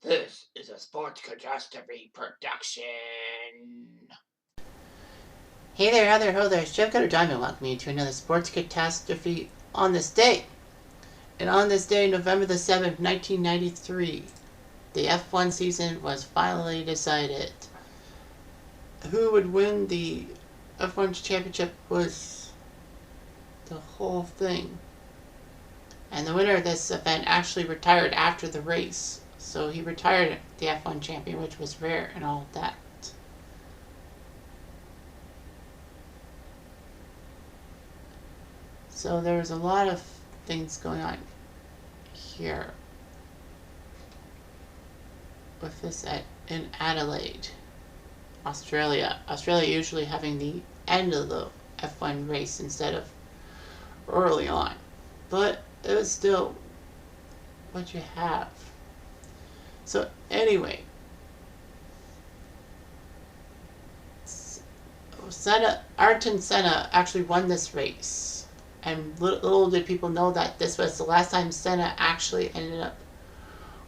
This is a sports catastrophe production. Hey there, other ho there, Chef Cutter Diamond welcoming you to another sports catastrophe on this day. And on this day, November the 7th, 1993, the F1 season was finally decided. Who would win the F1 championship was the whole thing. And the winner of this event actually retired after the race. So he retired the F1 champion, which was rare and all that. So there was a lot of things going on here with this in Adelaide, Australia. Australia usually having the end of the F1 race instead of early on. But it was still what you have. So anyway, Ayrton Senna actually won this race. And little did people know that this was the last time Senna actually ended up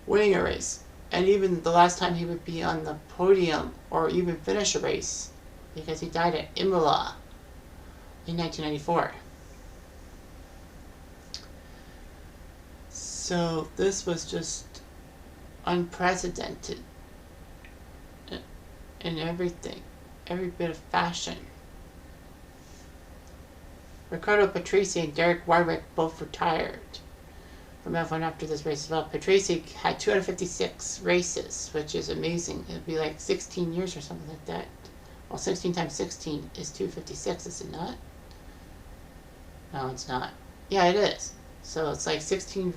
winning a race. And even the last time he would be on the podium or even finish a race, because he died at Imola in 1994. So this was just unprecedented in everything, every bit of fashion. Riccardo Patrese and Derek Warwick both retired from F1 after this race as well. Patrese had 256 races, which is amazing. It would be like 16 years or something like that. Well, 16 times 16 is 256, is it not? No, it's not. Yeah, it is. So it's like 16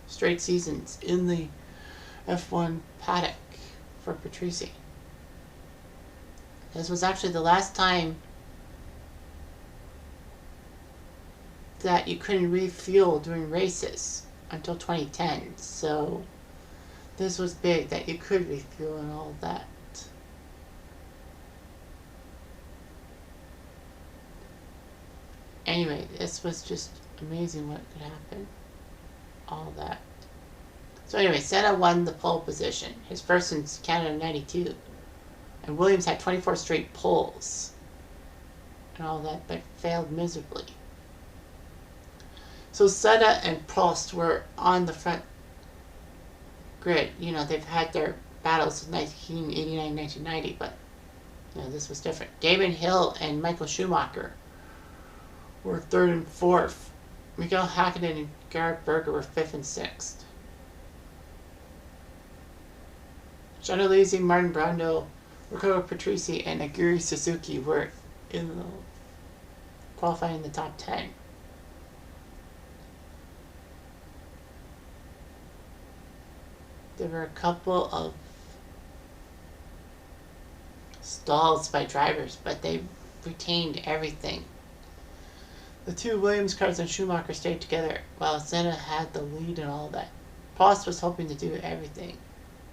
straight seasons in the F1 paddock for Patrese. This was actually the last time that you couldn't refuel during races until 2010. So this was big that you could refuel and all that. Anyway, this was just amazing what could happen. All that. So anyway, Senna won the pole position, his first since Canada in 92. And Williams had 24 straight poles and all that, but failed miserably. So Senna and Prost were on the front grid. You know, they've had their battles in 1989, 1990, but you know, this was different. Damon Hill and Michael Schumacher were third and fourth. Miguel Hakkinen and Garrett Berger were fifth and sixth. John Alesi, Martin Brundle, Riccardo Patrese, and Aguri Suzuki were in the qualifying in the top 10. There were a couple of stalls by drivers, but they retained everything. The two Williams cars and Schumacher stayed together while Senna had the lead and all that. Prost was hoping to do everything.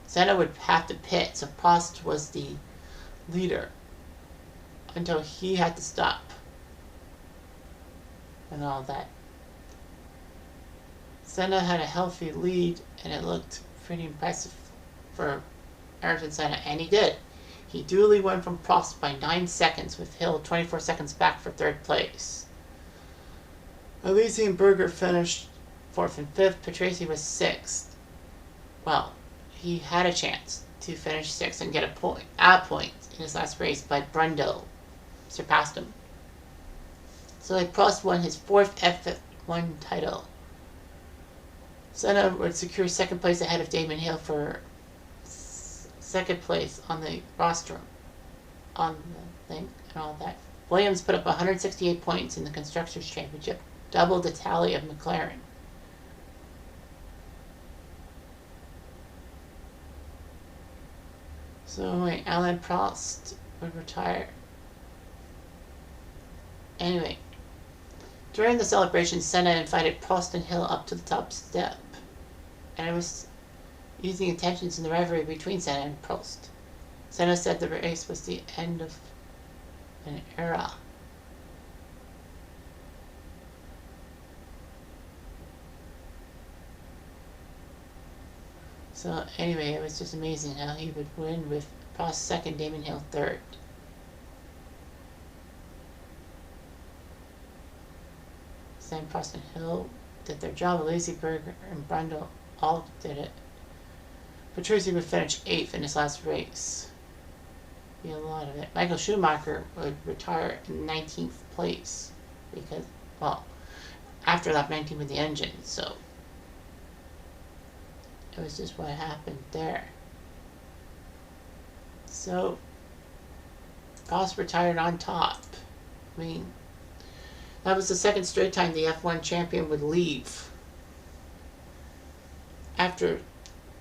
Senna would have to pit, so Prost was the leader until he had to stop and all that. Senna had a healthy lead and it looked pretty impressive for Ayrton Senna, and he did. He duly won from Prost by 9 seconds, with Hill 24 seconds back for third place. Alesi and Berger finished 4th and 5th. Patrese was 6th. Well, he had a chance to finish 6th and get a point in his last race, but Brundle surpassed him. So Prost won his 4th F1 title. Senna would secure 2nd place ahead of Damon Hill for 2nd place on the rostrum, on the thing and all that. Williams put up 168 points in the Constructors' Championship, double the tally of McLaren. So Alain Prost would retire. Anyway, during the celebration, Senna invited Prost and Hill up to the top step, and it was easing tensions in the rivalry between Senna and Prost. Senna said the race was the end of an era. So anyway, it was just amazing how he would win with Prost second, Damon Hill third. Sam Prost and Hill did their job. Lazyberg and Brundle all did it. Patrizi would finish 8th in his last race. Be a lot of it. Michael Schumacher would retire in 19th place because, well, after lap 19 with the engine, so it was just what happened there. So, Prost retired on top. I mean, that was the second straight time the F1 champion would leave after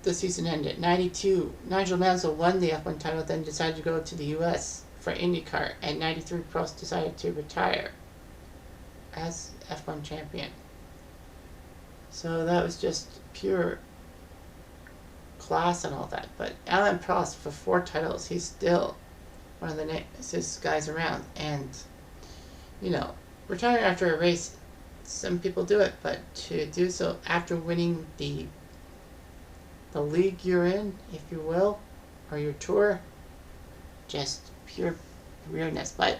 the season ended. 92, Nigel Mansell won the F1 title, then decided to go to the US for IndyCar, and 93, Prost decided to retire as F1 champion. So that was just pure class and all that. But Alain Prost, for 4 titles, he's still one of the nicest guys around. And, you know, retiring after a race, some people do it, but to do so after winning the league you're in, if you will, or your tour, just pure weirdness, but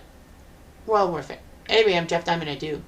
well worth it. Anyway, I'm Jeff Diamond. I do